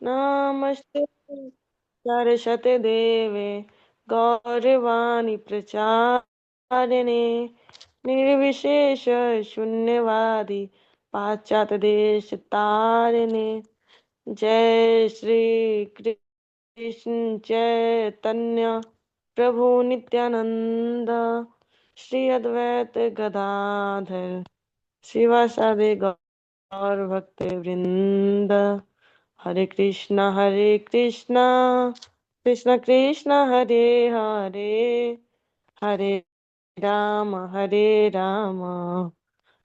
नमस्ते सरस्वते देवे गौरवाणी प्रचारिणे निर्विशेष शून्यवादी पाश्चात्य देश तारिणे जय श्री कृष्ण चैतन्य प्रभु नित्यानंद श्री अद्वैत गदाधर शिवासादि गौर भक्त वृंद हरे कृष्णा कृष्ण कृष्ण हरे हरे हरे राम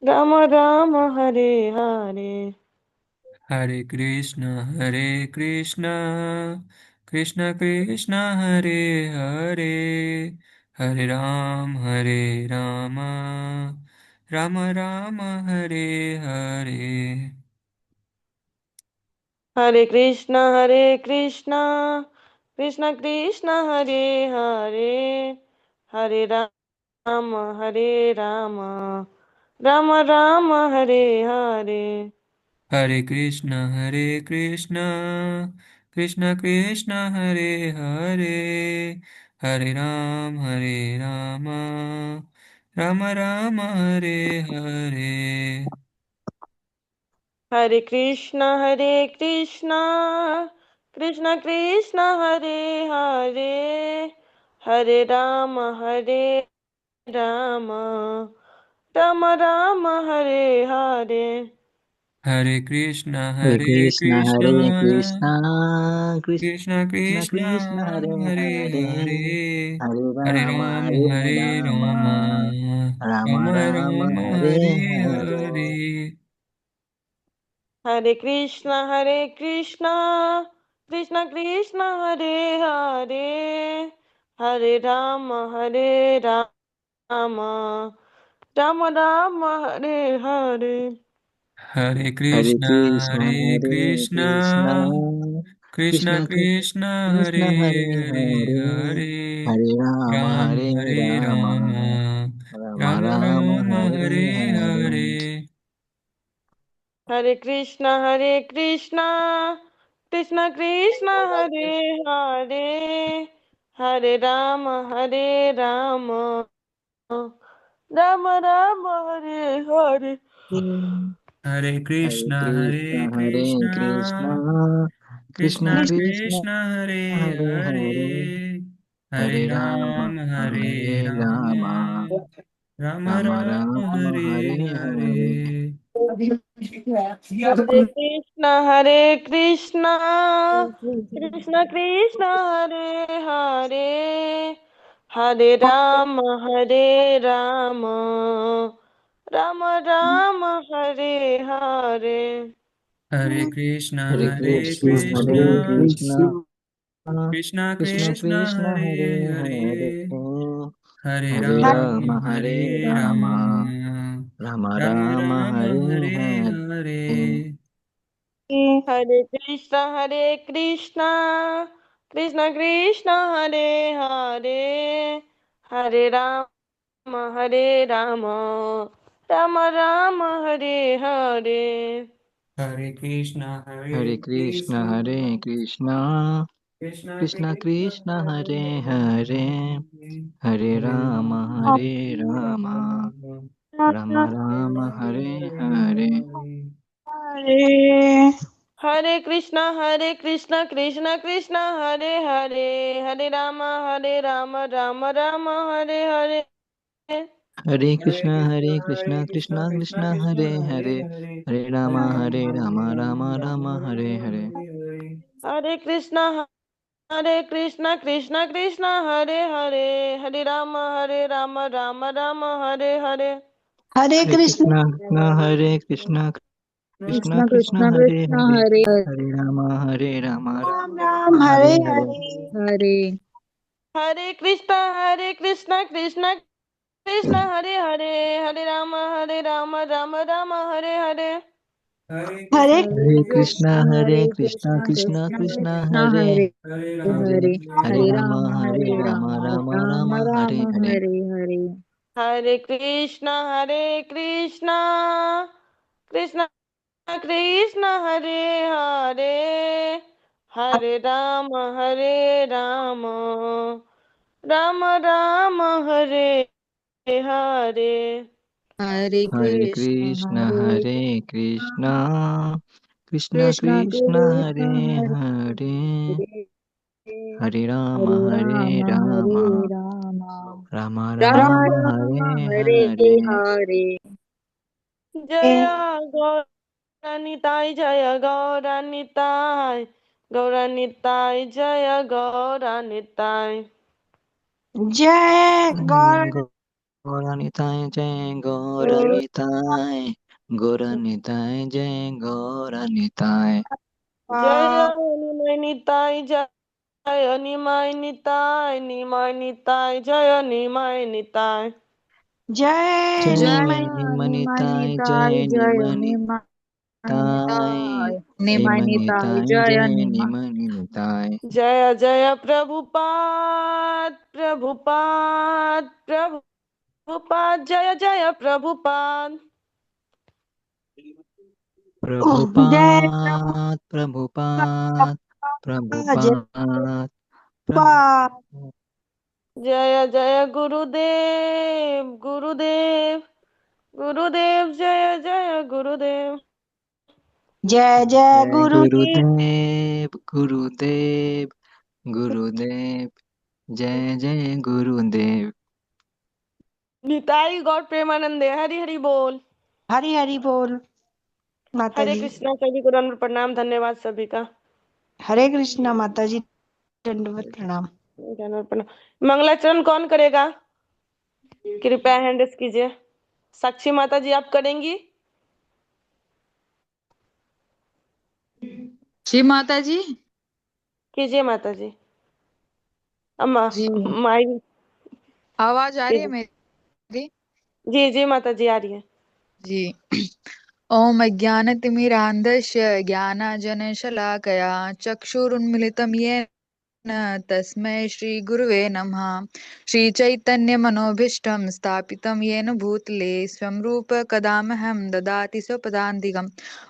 राम राम हरे हरे। हरे कृष्ण कृष्ण कृष्ण हरे हरे हरे राम राम राम हरे हरे। हरे कृष्णा कृष्ण कृष्ण हरे हरे हरे राम राम राम हरे हरे। हरे कृष्ण कृष्ण कृष्ण हरे हरे हरे राम राम राम हरे हरे। हरे कृष्णा कृष्ण कृष्ण हरे हरे हरे राम राम राम राम हरे हरे। हरे कृष्ण हरे कृष्ण कृष्ण कृष्ण कृष्ण कृष्ण हरे हरे हरे हरे हरे हरे राम राम राम राम राम हरे हरे हरे। हरे। हरे कृष्णा कृष्ण कृष्ण हरे हरे हरे राम राम राम राम हरे हरे। हरे हरे कृष्ण कृष्ण कृष्ण कृष्ण कृष्ण हरे कृष्ण हरे हरे हरे हरे हरे राम हरे राम राम राम राम राम राम हरे हरे हरे। हरे। हरे कृष्णा कृष्ण कृष्ण हरे हरे हरे राम राम राम हरे हरे। हरे हरे कृष्ण कृष्ण कृष्ण कृष्ण कृष्ण कृष्ण हरे हरे हरे हरे हरे हरे राम राम राम राम राम राम हरे हरे हरे। हरे। हरे कृष्णा कृष्ण कृष्ण हरे हरे हरे राम राम राम हरे हरे। हरे कृष्ण हरे कृष्ण कृष्ण कृष्ण कृष्ण कृष्ण हरे हरे हरे हरे हरे हरे राम राम राम राम राम राम हरे हरे हरे। हरे। हरे कृष्णा कृष्ण कृष्ण हरे हरे हरे राम राम राम हरे हरे। हरे कृष्ण हरे कृष्ण कृष्ण कृष्ण कृष्ण कृष्ण हरे हरे हरे हरे हरे राम राम राम राम हरे हरे। हरे हरे कृष्णा कृष्ण कृष्ण हरे हरे हरे राम राम राम हरे हरे। हरे कृष्ण कृष्ण कृष्ण कृष्ण कृष्ण कृष्ण हरे हरे हरे हरे हरे राम राम हरे हरे। हरे कृष्णा कृष्ण कृष्ण हरे हरे हरे राम राम राम हरे हरे। हरे हरे कृष्ण कृष्ण कृष्ण कृष्ण कृष्ण कृष्ण हरे कृष्ण हरे हरे हरे राम राम राम राम हरे हरे हरे। हरे हरे हरे कृष्णा कृष्ण कृष्ण हरे हरे हरे राम राम राम हरे हरे। हरे हरे कृष्ण हरे हरे कृष्ण कृष्ण कृष्ण कृष्ण कृष्ण कृष्ण हरे हरे हरे हरे हरे हरे हरे राम राम राम राम हरे हरे। हरे हरे हरे कृष्णा कृष्ण कृष्ण हरे हरे हरे राम राम राम हरे हरे। हरे हरे कृष्ण कृष्ण हरे कृष्ण कृष्ण कृष्ण कृष्ण कृष्ण हरे हरे हरे हरे हरे राम हरे हरे राम राम हरे राम राम राम राम राम हरे हरे हरे हरे। जय गौरानिताय जय गौरानिताय गौरानिताय जय गौरानिताय। जय गौर गौरानिताय जय गौरानिताय गौरानिताय जय गौरानिताय जय निमाय निताय जय निमाय निताय निमाय निताय जय निमाय निताय। जय जय निमय निमनिताय निमानिताय जय जय निमनिताय निमानिताय निमानिताय निमनिताय जय जय निमा। निमनिताय जय जय प्रभुपाद प्रभुपाद प्रभुपाद जय जय प्रभुपाद। जय प्रभुपाद प्रभुपाद प्रभुपाद जय प्रभुपाद प्रभुपाद प्रभुपाद जय जय गुरुदेव गुरुदेव गुरुदेव जय जय गुरुदेव। जय जय जय गुरु गुरुदेव गुरुदेव गुरुदेव जय जय गुरुदेव। निताई गौर प्रेमानंदे हरि हरि बोल। हरि हरि बोल। माता हरे जी कृष्णा सभी को दंड प्रणाम धन्यवाद सभी का। हरे कृष्णा माता जी दंडवत प्रणाम। दंड प्रणाम। मंगलाचरण कौन करेगा? कृपया हैंड रेस कीजिए। साक्षी माता जी आप करेंगी? जी माता जी। कीजिए माता जी। अम्मा जी माई आवाज आ रही है कीजिए। मेरी? जी जी माता जी आ रही है। जी। ओम अज्ञानतिमिरान्धस्य ज्ञानाञ्जनशलाकया चक्षुरुन्मिलितं येन तस्मै श्रीगुरुवे नमः। श्रीचैतन्यमनोभीष्टं स्थापितं येन भूतले स्वं रूप कदामहं ददाति स्वपदान्तिकं।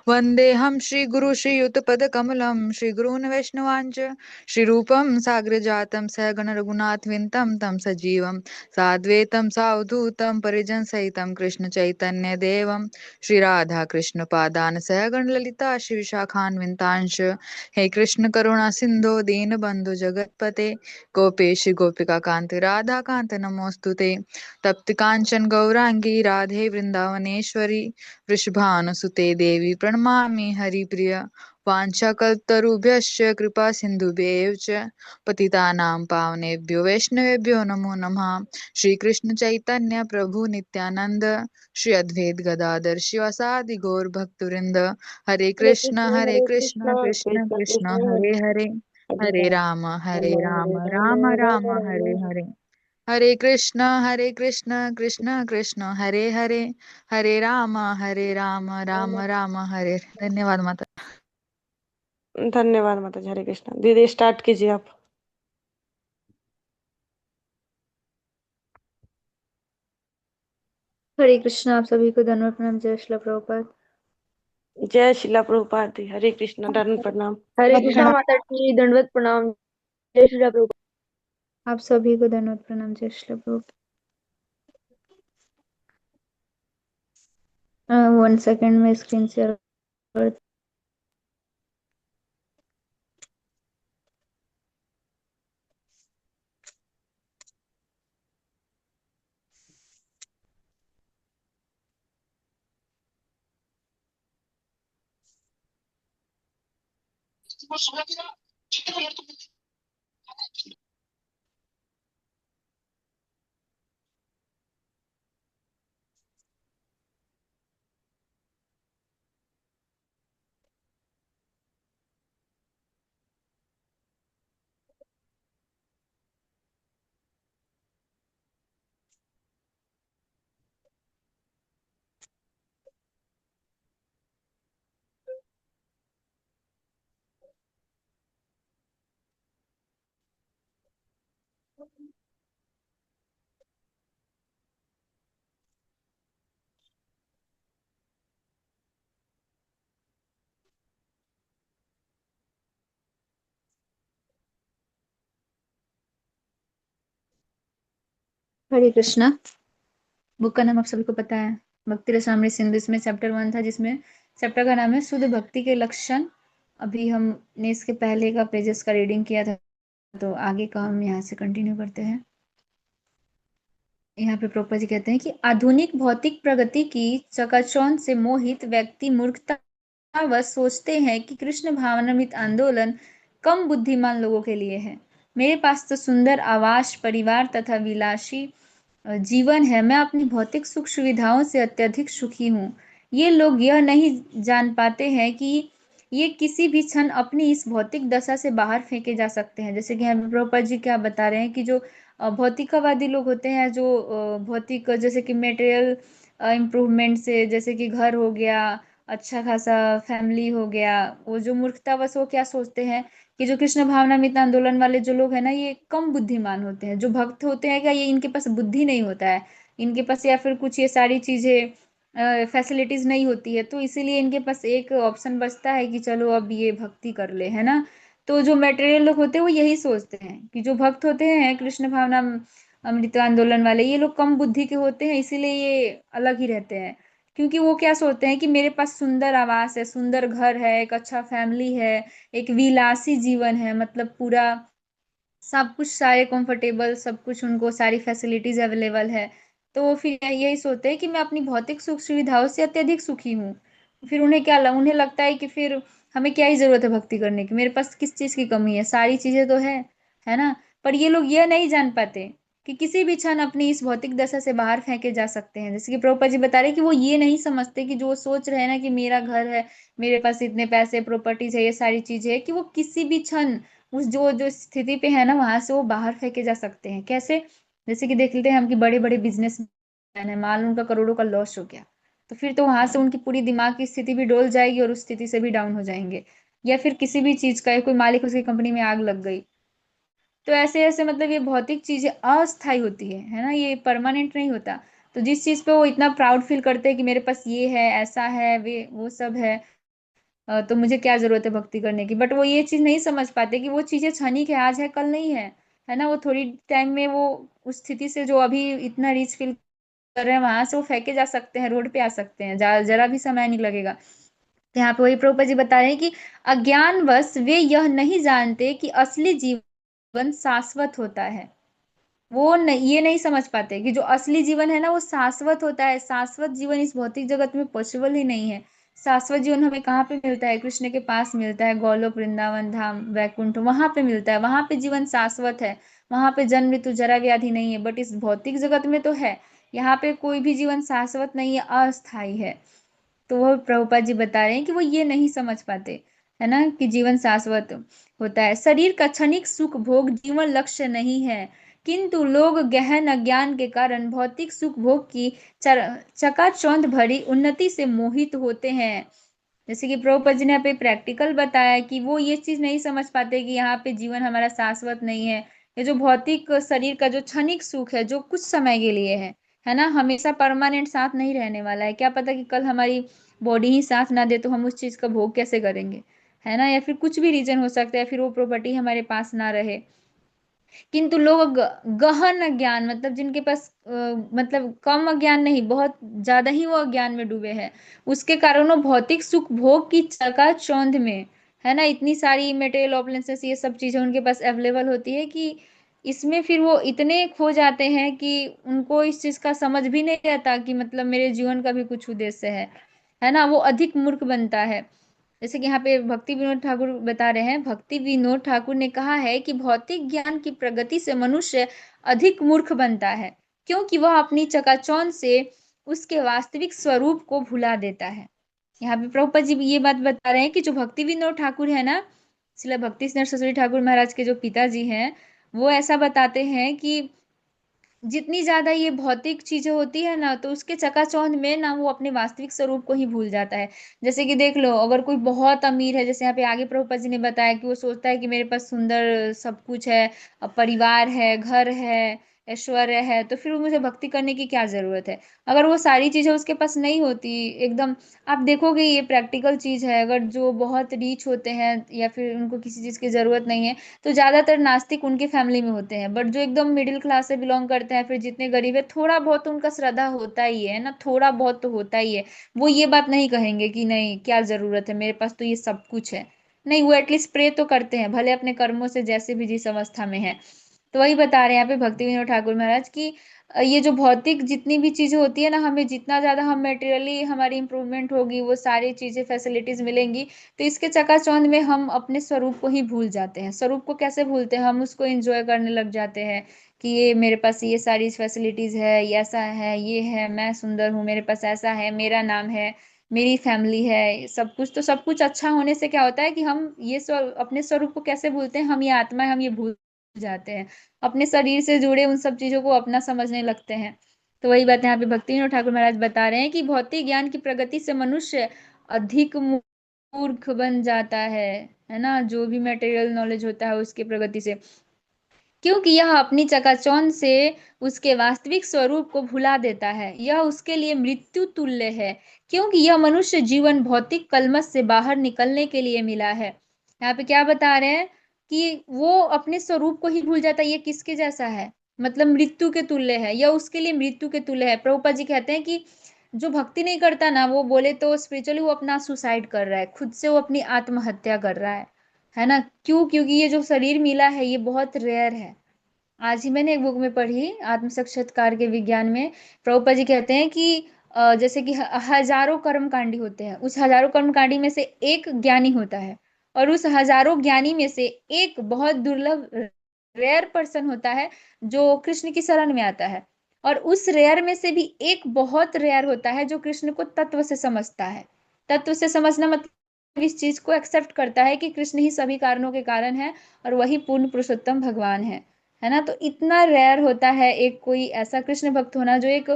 वन्देऽहं श्रीगुरु श्रीयुतपदकमलं श्रीगुरून् वैष्णवांश्च श्रीरूपं साग्रजातं सहगण रघुनाथविन्तं तं सजीवं साद्वैतं सावधूतं परिजनसहितं कृष्णचैतन्यदेवं श्रीराधाकृष्णपादान् सहगण ललिता श्रीविशाखान्वितांश। हे कृष्ण करुणा सिंधु दीनबंधु जगतपते गोपेश गोपिका कांत राधा कांत नमोस्तुते। तप्त कांचन गौरांगी राधे वृंदावनेश्वरी वृषभानुसुते देवी प्रणमामि हरिप्रिय। वाञ्छाकल्पतरुभ्यश्च कृपा सिन्धुभ्येव च पतितानां पावनेभ्यो वैष्णवेभ्यो नमो नमः। श्रीकृष्ण चैतन्य प्रभु नित्यानंद श्री अद्वैत गदाधर शिवासादि गौर भक्तवृंद। हरे कृष्ण कृष्ण कृष्ण कृष्ण कृष्ण हरे हरे हरे हरे राम हरे राम राम हरे राम राम हरे हरे। हरे कृष्ण कृष्ण कृष्ण हरे हरे हरे राम राम राम हरे। धन्यवाद माता। धन्यवाद माता जी। हरे कृष्णा दीदी स्टार्ट कीजिए आप। हरे कृष्णा। आप सभी को धन्यवाद प्रणाम। जय श्री प्रभुपाद। जय शिला प्रभुपाद जी। हरे कृष्णा दंड प्रणाम। हरे कृष्णा प्रणाम। माता जी दंडवत प्रणाम। जय श्री प्रभुपाद। आप सभी को धन्यवाद प्रणाम। जय श्री प्रभुपाद। 1 सेकंड में स्क्रीन शेयर कर। हरे कृष्णा। बुक का नाम आप सभी को पता है, भक्ति रसामृत सिंधु। इसमें चैप्टर 1 था, जिसमें चैप्टर का नाम है शुद्ध भक्ति के लक्षण। अभी हमने इसके पहले का पेजेस का रीडिंग किया था, तो आगे का हम यहाँ से कंटिन्यू करते हैं। यहाँ पे प्रभुपाद जी कहते हैं कि आधुनिक भौतिक प्रगति की चकाचौंध से मोहित व्यक्ति मूर्खतावश सोचते हैं कि कृष्ण भावनामृत आंदोलन कम बुद्धिमान लोगों के लिए है। मेरे पास तो सुंदर आवास, परिवार तथा विलासी जीवन है। मैं अपनी भौतिक सुख सुविधाओं से अत्यधिक सुखी हूँ। ये लोग यह नहीं जान पाते हैं कि ये किसी भी क्षण अपनी इस भौतिक दशा से बाहर फेंके जा सकते हैं। जैसे कि यहाँ पे प्रभुपाद जी क्या बता रहे हैं कि जो भौतिकवादी लोग होते हैं, जो भौतिक जैसे कि मटेरियल इम्प्रूवमेंट से, जैसे कि घर हो गया, अच्छा खासा फैमिली हो गया, वो जो मूर्खतावश वो क्या सोचते हैं कि जो कृष्ण भावनामृत आंदोलन वाले जो लोग हैं ना, ये कम बुद्धिमान होते हैं। जो भक्त होते हैं क्या, ये इनके पास बुद्धि नहीं होता है, इनके पास या फिर कुछ ये सारी चीजें फैसिलिटीज नहीं होती है, तो इसीलिए इनके पास एक ऑप्शन बचता है कि चलो अब ये भक्ति कर ले, है ना। तो जो मटेरियल लोग होते हैं वो यही सोचते हैं कि जो भक्त होते हैं कृष्ण भावना अमृत आंदोलन वाले, ये लोग कम बुद्धि के होते हैं, इसीलिए ये अलग ही रहते हैं। क्योंकि वो क्या सोचते हैं कि मेरे पास सुंदर आवास है, सुंदर घर है, एक अच्छा फैमिली है, एक विलासी जीवन है, मतलब पूरा सब कुछ, सारे कंफर्टेबल, सब कुछ उनको, सारी फैसिलिटीज अवेलेबल है। तो वो फिर यही सोचते हैं कि मैं अपनी भौतिक सुख सुविधाओं से अत्यधिक सुखी हूँ। फिर उन्हें लगता है कि फिर हमें क्या ही जरूरत है भक्ति करने की, मेरे पास किस चीज की कमी है, सारी चीजें तो है ना। पर ये लोग यह नहीं जान पाते कि किसी भी क्षण अपनी इस भौतिक दशा से बाहर फेंके जा सकते हैं। जैसे कि प्रभुपाद जी बता रहे हैं कि वो ये नहीं समझते कि जो वो सोच रहे हैं ना कि मेरा घर है, मेरे पास इतने पैसे, प्रॉपर्टीज है, ये सारी चीजें है, कि वो किसी भी क्षण उस जो जो स्थिति पे है ना, वहां से वो बाहर फेंके जा सकते हैं। कैसे? जैसे कि देख लेते हैं हम कि बड़े बड़े बिजनेसमैन है, मान लो उनका करोड़ों का लॉस हो गया, तो फिर तो वहां से उनकी पूरी दिमाग की स्थिति भी डोल जाएगी और उस स्थिति से भी डाउन हो जाएंगे। या फिर किसी भी चीज का कोई मालिक, उसकी कंपनी में आग लग गई, तो ऐसे ऐसे मतलब ये भौतिक चीजें अस्थायी होती है ना, ये परमानेंट नहीं होता। तो जिस चीज पे वो इतना प्राउड फील करते हैं कि मेरे पास ये है, ऐसा है, वे वो सब है, तो मुझे क्या जरूरत है भक्ति करने की, बट वो ये चीज नहीं समझ पाते कि वो चीजें क्षणिक है, आज है कल नहीं है ना। वो थोड़ी टाइम में वो उस स्थिति से जो अभी इतना रिच फील कर रहे हैं, वहां से वो फेंके जा सकते हैं, रोड पे आ सकते हैं, जरा भी समय नहीं लगेगा। तो यहाँ पे वही प्रभुपद जी बता रहे हैं कि अज्ञानवश वे यह नहीं जानते कि असली जीवन शाश्वत होता है। वो नहीं, ये नहीं समझ पाते कि जो असली जीवन है ना, वो शाश्वत होता है। शाश्वत जीवन इस भौतिक जगत में पॉसिबल ही नहीं है। शाश्वत जीवन हमें कहाँ पे मिलता है? कृष्ण के पास मिलता है, गोलोक, वृंदावन धाम, वैकुंठ, वहां पे मिलता है। वहां पे जीवन शाश्वत है, वहां पे जन्म मृत्यु जरा व्याधि नहीं है। बट इस भौतिक जगत में तो है, यहाँ पे कोई भी जीवन शाश्वत नहीं है, अस्थायी है। तो वो प्रभुपाद जी बता रहे हैं कि वो ये नहीं समझ पाते, है ना, कि जीवन शाश्वत होता है। शरीर का क्षणिक सुख भोग जीवन लक्ष्य नहीं है, किंतु लोग गहन अज्ञान के कारण भौतिक सुख भोग की चकाचौंध भरी उन्नति से मोहित होते हैं। जैसे कि प्रभुपाद जी ने यहाँ पे प्रैक्टिकल बताया कि वो ये चीज नहीं समझ पाते कि यहाँ पे जीवन हमारा शाश्वत नहीं है। ये जो भौतिक शरीर का जो क्षणिक सुख है, जो कुछ समय के लिए है ना, हमेशा परमानेंट साथ नहीं रहने वाला है। क्या पता कि कल हमारी बॉडी ही साथ ना दे, तो हम उस चीज का भोग कैसे करेंगे, है ना। या फिर कुछ भी रीजन हो सकता है, फिर वो प्रॉपर्टी हमारे पास ना रहे। किंतु लोग गहन अज्ञान, मतलब जिनके पास मतलब कम अज्ञान नहीं, बहुत ज्यादा ही वो अज्ञान में डूबे हैं, उसके कारण वो भौतिक सुख भोग की चकाचौंध में, है ना, इतनी सारी मटेरियल ऑपलेंसेस, ये सब चीजें उनके पास अवेलेबल होती है कि इसमें फिर वो इतने खो जाते हैं कि उनको इस चीज का समझ भी नहीं आता कि मतलब मेरे जीवन का भी कुछ उद्देश्य है ना। वो अधिक मूर्ख बनता है। जैसे कि यहाँ पे भक्ति विनोद ठाकुर बता रहे हैं, भक्ति विनोद ठाकुर ने कहा है कि भौतिक ज्ञान की प्रगति से मनुष्य अधिक मूर्ख बनता है, क्योंकि वह अपनी चकाचौंध से उसके वास्तविक स्वरूप को भुला देता है। यहाँ पे प्रभुपाद जी ये बात बता रहे हैं कि जो भक्ति विनोद ठाकुर है ना, श्रील भक्ति सिंह सरस्वती ठाकुर महाराज के जो पिताजी हैं, वो ऐसा बताते हैं कि जितनी ज्यादा ये भौतिक चीजें होती है ना, तो उसके चकाचौंध में ना वो अपने वास्तविक स्वरूप को ही भूल जाता है। जैसे कि देख लो, अगर कोई बहुत अमीर है, जैसे यहाँ पे आगे प्रभुपाद जी ने बताया कि वो सोचता है कि मेरे पास सुंदर सब कुछ है, परिवार है, घर है, ऐश्वर्य है, तो फिर मुझे भक्ति करने की क्या जरूरत है। अगर वो सारी चीजें उसके पास नहीं होती एकदम, आप देखोगे ये प्रैक्टिकल चीज है, अगर जो बहुत रीच होते हैं या फिर उनको किसी चीज की जरूरत नहीं है, तो ज्यादातर नास्तिक उनके फैमिली में होते हैं। बट जो एकदम मिडिल क्लास से बिलोंग करते हैं, फिर जितने गरीब है, थोड़ा बहुत तो उनका श्रद्धा होता ही है ना, थोड़ा बहुत तो होता ही है। वो ये बात नहीं कहेंगे कि नहीं क्या जरूरत है, मेरे पास तो ये सब कुछ है। नहीं, वो एटलीस्ट प्रे तो करते हैं, भले अपने कर्मों से जैसे भी जिस अवस्था में है। तो वही बता रहे हैं यहाँ पे भक्ति विनोद ठाकुर महाराज की ये जो भौतिक जितनी भी चीजें होती है ना, हमें जितना ज्यादा हम मेटेरियली हमारी इंप्रूवमेंट होगी, वो सारी चीजें फैसिलिटीज मिलेंगी, तो इसके चकाचौंध में हम अपने स्वरूप को ही भूल जाते हैं। स्वरूप को कैसे भूलते हैं, हम उसको एंजॉय करने लग जाते हैं कि ये मेरे पास ये सारी फैसिलिटीज है, ये ऐसा है, ये है, मैं सुंदर हूँ, मेरे पास ऐसा है, मेरा नाम है, मेरी फैमिली है, सब कुछ। तो सब कुछ अच्छा होने से क्या होता है कि हम ये अपने स्वरूप को कैसे भूलते हैं, हम ये आत्मा है, हम ये भूल जाते हैं, अपने शरीर से जुड़े उन सब चीजों को अपना समझने लगते हैं। तो वही बात यहाँ पे भक्ति विनोद ठाकुर महाराज बता रहे हैं कि भौतिक ज्ञान की प्रगति से मनुष्य अधिक मूर्ख बन जाता है ना, जो भी मटेरियल नॉलेज होता है उसकी प्रगति से, क्योंकि यह अपनी चकाचौंध से उसके वास्तविक स्वरूप को भुला देता है। यह उसके लिए मृत्यु तुल्य है, क्योंकि यह मनुष्य जीवन भौतिक कलमश से बाहर निकलने के लिए मिला है। यहाँ पे क्या बता रहे हैं कि वो अपने स्वरूप को ही भूल जाता है। ये किसके जैसा है, मतलब मृत्यु के तुल्य है, यह उसके लिए मृत्यु के तुल्य है। प्रभुपाद जी कहते हैं कि जो भक्ति नहीं करता ना, वो बोले तो स्पिरिचुअली वो अपना सुसाइड कर रहा है, खुद से वो अपनी आत्महत्या कर रहा है ना। क्यों? क्योंकि ये जो शरीर मिला है ये बहुत रेयर है। आज ही मैंने एक बुक में पढ़ी, आत्म साक्षात्कार के विज्ञान में, प्रभुपाद जी कहते हैं कि जैसे कि हजारों कर्मकांडी होते हैं, उस हजारों कर्मकांडी में से एक ज्ञानी होता है, और उस हजारों ज्ञानी में से एक बहुत दुर्लभ रेयर पर्सन होता है जो कृष्ण की शरण में आता है, और उस रेयर में से भी एक बहुत रेयर होता है जो कृष्ण को तत्व से समझता है। तत्व से समझना मतलब इस चीज को एक्सेप्ट करता है कि कृष्ण ही सभी कारणों के कारण है, और वही पूर्ण पुरुषोत्तम भगवान है ना। तो इतना रेयर होता है एक कोई ऐसा कृष्ण भक्त होना जो एक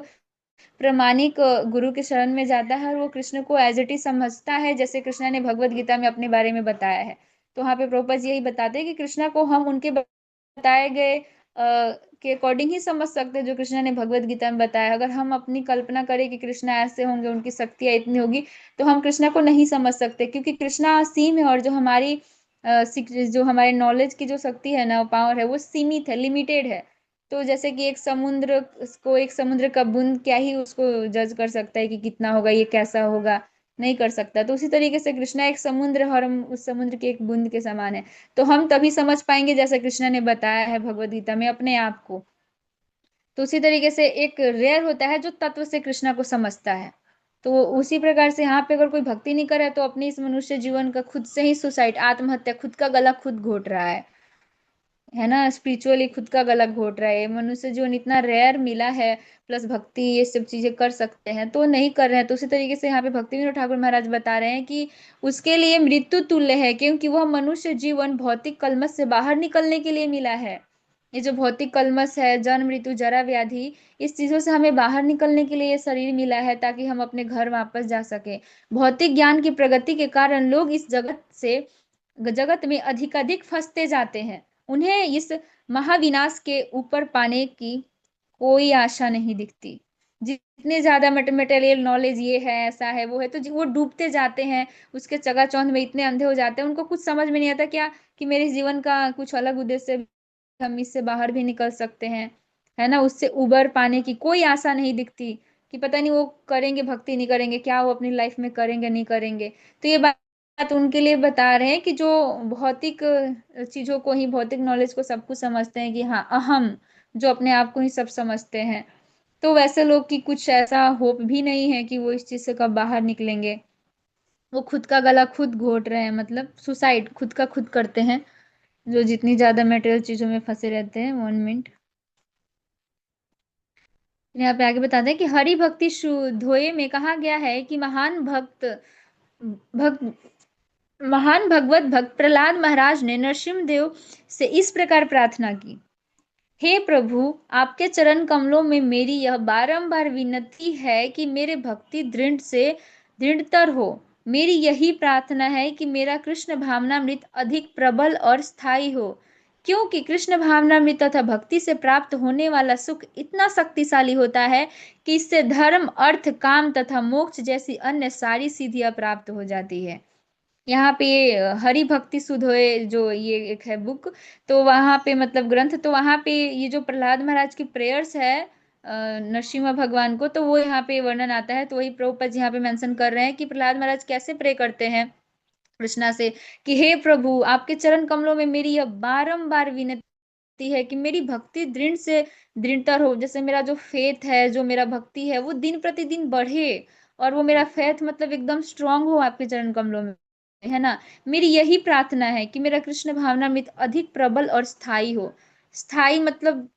प्रामाणिक गुरु के शरण में जाता है और वो कृष्ण को एज इट इज समझता है, जैसे कृष्णा ने भगवत गीता में अपने बारे में बताया है। तो वहाँ पे प्रभुपाद जी यही बताते हैं कि कृष्णा को हम उनके बताए गए के अकॉर्डिंग ही समझ सकते हैं जो कृष्णा ने भगवत गीता में बताया। अगर हम अपनी कल्पना करें कि कृष्णा ऐसे होंगे, उनकी शक्तियां इतनी होगी, तो हम कृष्णा को नहीं समझ सकते, क्योंकि कृष्णा असीम है, और जो हमारे नॉलेज की जो शक्ति है ना, पावर है, वो सीमित है, लिमिटेड है। तो जैसे कि एक समुद्र का बूंद क्या ही उसको जज कर सकता है कि कितना होगा, ये कैसा होगा, नहीं कर सकता। तो उसी तरीके से कृष्णा एक समुद्र है और हम उस समुद्र के एक बूंद के समान है। तो हम तभी समझ पाएंगे जैसे कृष्णा ने बताया है भगवद गीता में अपने आप को। तो उसी तरीके से एक रेयर होता है जो तत्व से कृष्णा को समझता है। तो उसी प्रकार से यहाँ पे अगर कोई भक्ति नहीं करे तो अपने इस मनुष्य जीवन का खुद से ही सुसाइड, आत्महत्या, खुद का गला खुद घोट रहा है ना, स्पिरिचुअली खुद का गला घोट रहा है। मनुष्य जीवन इतना रेयर मिला है, प्लस भक्ति ये सब चीजें कर सकते हैं तो नहीं कर रहे हैं। तो उसी तरीके से यहाँ पे भक्ति विनोद ठाकुर महाराज बता रहे हैं कि उसके लिए मृत्यु तुल्य है, क्योंकि वह मनुष्य जीवन भौतिक कलमश से बाहर निकलने के लिए मिला है। ये जो भौतिक कलमश है, जन्म, मृत्यु, जरा, व्याधि, इस चीजों से हमें बाहर निकलने के लिए ये शरीर मिला है, ताकि हम अपने घर वापस जा सके। भौतिक ज्ञान की प्रगति के कारण लोग इस जगत में अधिकाधिक फंसते जाते हैं। उन्हें इस महाविनाश के ऊपर पाने की कोई आशा नहीं दिखती। जितने ज्यादा मटेरियल नॉलेज ये है, ऐसा है, वो है, तो वो डूबते जाते हैं उसके चकाचौंध में, इतने अंधे हो जाते हैं, उनको कुछ समझ में नहीं आता क्या कि मेरे जीवन का कुछ अलग उद्देश्य है, हम इससे बाहर भी निकल सकते हैं, है ना। उससे उबर पाने की कोई आशा नहीं दिखती कि पता नहीं वो करेंगे भक्ति नहीं करेंगे, क्या वो अपनी लाइफ में करेंगे नहीं करेंगे। तो ये बात उनके लिए बता रहे हैं कि जो भौतिक चीजों को ही, भौतिक नॉलेज को सब कुछ समझते हैं कि हाँ अहम, जो अपने आप को ही सब समझते हैं, तो वैसे लोग की कुछ ऐसा होप भी नहीं है कि वो इस चीज से कब बाहर निकलेंगे। वो खुद का गला खुद घोट रहे हैं, मतलब सुसाइड खुद का खुद करते हैं, जो जितनी ज्यादा मेटेरियल चीजों में फंसे रहते हैं। 1 मिनट, यहाँ पे आगे बताते हैं कि हरि भक्ति धोए में कहा गया है कि भक्त महान भगवत भक्त प्रहलाद महाराज ने नरसिंह देव से इस प्रकार प्रार्थना की, हे प्रभु, आपके चरण कमलों में मेरी यह बारंबार विनती है कि मेरे भक्ति दृढ़ से दृढ़तर हो। मेरी यही प्रार्थना है कि मेरा कृष्ण भावनामृत अधिक प्रबल और स्थायी हो। क्योंकि कृष्ण भावनामृत तथा भक्ति से प्राप्त होने वाला सुख इतना शक्तिशाली होता है कि इससे धर्म, अर्थ, काम तथा मोक्ष जैसी अन्य सारी सिद्धियां प्राप्त हो जाती है। यहाँ पे हरि भक्ति सुधोए जो ये एक है बुक, तो वहां पे मतलब ग्रंथ, तो वहां पे ये जो प्रहलाद महाराज की प्रेयर्स है नरसिम्हा भगवान को, तो वो यहाँ पे वर्णन आता है। तो वही प्रभुपाद जी यहाँ पे मेंशन कर रहे हैं कि प्रहलाद महाराज कैसे प्रे करते हैं कृष्णा से कि हे प्रभु, आपके चरण कमलों में मेरी यह बारंबार विनती है कि मेरी भक्ति दृढ़ से दृढ़तर हो। जैसे मेरा जो फेथ है, जो मेरा भक्ति है, वो दिन प्रतिदिन बढ़े, और वो मेरा फेथ मतलब एकदम स्ट्रांग हो आपके चरण कमलों में, है ना। मेरी यही प्रार्थना है कि मेरा कृष्ण भावनामृत अधिक प्रबल और स्थायी हो। स्थायी मतलब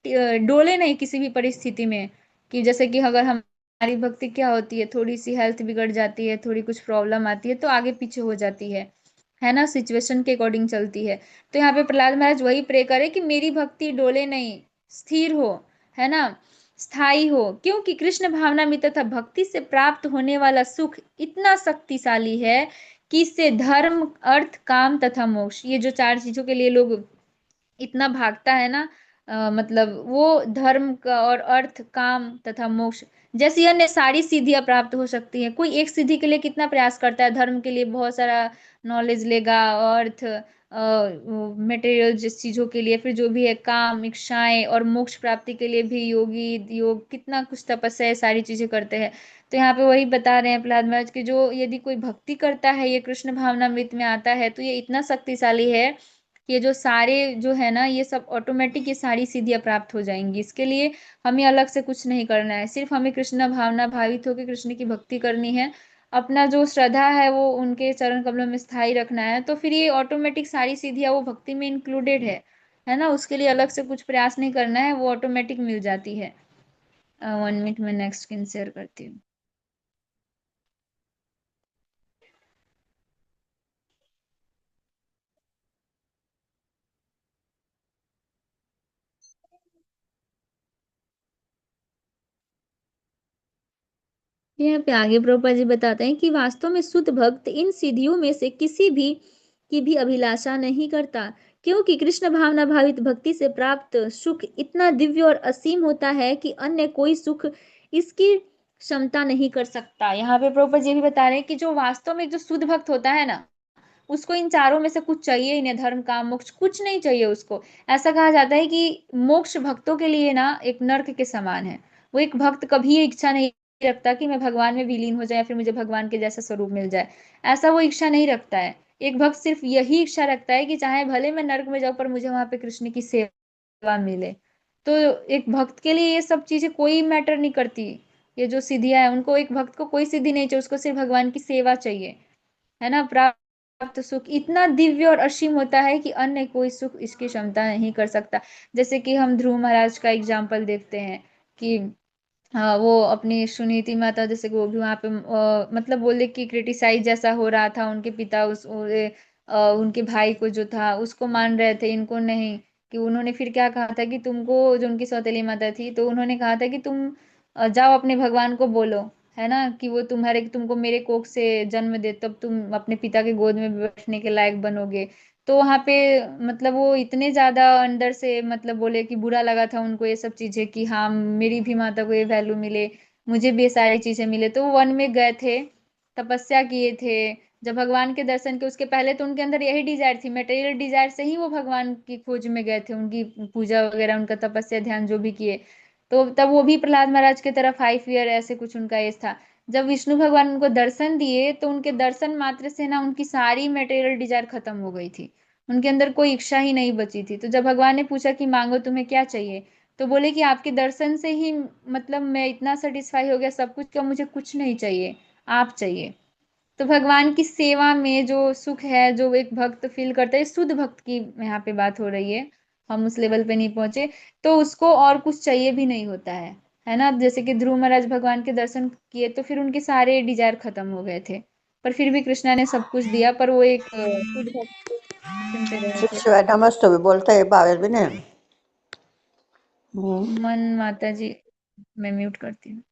डोले नहीं किसी भी परिस्थिति में, कि जैसे कि अगर हमारी भक्ति क्या होती है, थोड़ी सी हेल्थ बिगड़ जाती है, थोड़ी कुछ प्रॉब्लम आती है तो आगे पीछे हो जाती है ना, सिचुएशन के अकॉर्डिंग चलती है। तो यहाँ पे प्रहलाद महाराज वही प्रे करे कि मेरी भक्ति डोले नहीं, स्थिर हो, है ना, स्थायी हो, क्योंकि कृष्ण भावनामृत तथा भक्ति से प्राप्त होने वाला सुख इतना शक्तिशाली है कि इससे धर्म, अर्थ, काम तथा मोक्ष, ये जो चार चीजों के लिए लोग इतना भागता है ना, मतलब वो धर्म का और अर्थ, काम तथा मोक्ष जैसी अन्य सारी सिद्धियां प्राप्त हो सकती है। कोई एक सिद्धि के लिए कितना प्रयास करता है, धर्म के लिए बहुत सारा नॉलेज लेगा, अर्थ, मटेरियल जिस चीजों के लिए, फिर जो भी है काम, इच्छाएं, और मोक्ष प्राप्ति के लिए भी योगी योग कितना कुछ तपस्या, सारी चीजें करते हैं। तो यहाँ पे वही बता रहे हैं प्रहलाद महाराज की, जो यदि कोई भक्ति करता है, ये कृष्ण भावनामृत में आता है, तो ये इतना शक्तिशाली है, ये जो सारे जो है ना, ये सब ऑटोमेटिक ये सारी सिद्धियां प्राप्त हो जाएंगी। इसके लिए हमें अलग से कुछ नहीं करना है, सिर्फ हमें कृष्ण भावना भावित होकर कृष्ण की भक्ति करनी है, अपना जो श्रद्धा है वो उनके चरण कमलों में स्थायी रखना है, तो फिर ये ऑटोमेटिक सारी सिद्धियां वो भक्ति में इंक्लूडेड है ना। उसके लिए अलग से कुछ प्रयास नहीं करना है, वो ऑटोमेटिक मिल जाती है। 1 मिनट में नेक्स्ट स्क्रीन शेयर करती हूँ। यहाँ पे आगे प्रभुपाद जी बताते हैं कि वास्तव में शुद्ध भक्त इन सिद्धियों में से किसी भी की भी अभिलाषा नहीं करता, क्योंकि कृष्ण भावना भावित भक्ति से प्राप्त सुख इतना दिव्य और असीम होता है कि अन्य कोई सुख इसकी क्षमता नहीं कर सकता। यहाँ पे प्रभुपाद जी भी बता रहे हैं कि जो वास्तव में जो शुद्ध भक्त होता है ना, उसको इन चारों में से कुछ चाहिए ही नहीं, धर्म, काम, मोक्ष कुछ नहीं चाहिए उसको। ऐसा कहा जाता है कि मोक्ष भक्तों के लिए ना एक नर्क के समान है। वो एक भक्त कभी ये इच्छा नहीं रखता कि मैं भगवान में विलीन हो जाए, फिर मुझे भगवान के जैसा स्वरूप मिल जाए, ऐसा वो इच्छा नहीं रखता है। एक भक्त सिर्फ यही इच्छा रखता है कि चाहे भले मैं नर्क में जाऊं, पर मुझे वहां पे कृष्ण की सेवा मिले। तो एक भक्त के लिए ये सब चीजें कोई मैटर नहीं करती। ये जो सिद्धियां है, उनको, एक भक्त को कोई सिद्धि नहीं चाहिए, उसको सिर्फ भगवान की सेवा चाहिए, है ना। प्राप्त सुख इतना दिव्य और असीम होता है कि अन्य कोई सुख इसकी क्षमता नहीं कर सकता। जैसे कि हम ध्रुव महाराज का एग्जाम्पल देखते हैं कि हाँ, वो अपनी सुनीति माता, जैसे कि वो भी वहां पे मतलब बोले कि क्रिटिसाइज जैसा हो रहा था, उनके पिता उनके भाई को जो था उसको मान रहे थे, इनको नहीं। कि उन्होंने फिर क्या कहा था कि तुमको, जो उनकी सौतेली माता थी, तो उन्होंने कहा था कि तुम जाओ अपने भगवान को बोलो, है ना, कि वो तुमको मेरे कोख से जन्म दे, तब तुम अपने पिता के गोद में बैठने के लायक बनोगे। तो वहां पे मतलब वो इतने ज्यादा अंदर से मतलब बोले कि बुरा लगा था उनको ये सब चीजें, कि हाँ मेरी भी माता को ये वैल्यू मिले, मुझे भी ये सारी चीजें मिले। तो वो वन में गए थे, तपस्या किए थे। जब भगवान के दर्शन के उसके पहले तो उनके अंदर यही डिजायर थी, मटेरियल डिजायर से ही वो भगवान की खोज में गए थे, उनकी पूजा वगैरह, उनका तपस्या ध्यान जो भी किए। तो तब वो भी प्रहलाद महाराज की तरह 5 ईयर ऐसे कुछ उनका एज था। जब विष्णु भगवान उनको दर्शन दिए, तो उनके दर्शन मात्र से ना उनकी सारी मटेरियल डिजायर खत्म हो गई थी, उनके अंदर कोई इच्छा ही नहीं बची थी। तो जब भगवान ने पूछा कि मांगो तुम्हें क्या चाहिए, तो बोले कि आपके दर्शन से ही मतलब मैं इतना सेटिस्फाई हो गया सब कुछ, का मुझे कुछ नहीं चाहिए, आप चाहिए। तो भगवान की सेवा में जो सुख है, जो एक भक्त फील करता है, शुद्ध भक्त की यहाँ पे बात हो रही है, हम उस लेवल पे नहीं पहुंचे, तो उसको और कुछ चाहिए भी नहीं होता है ना। जैसे कि ध्रुव महाराज भगवान के दर्शन किए, तो फिर उनके सारे डिजायर खत्म हो गए थे, पर फिर भी कृष्णा ने सब कुछ दिया, पर वो एक शुद्ध भक्त सुनते रहे थे। शिवाय नमस्ते भी बोलता है भावेश भी नहीं। मन माता जी, मैं म्यूट करती हूँ।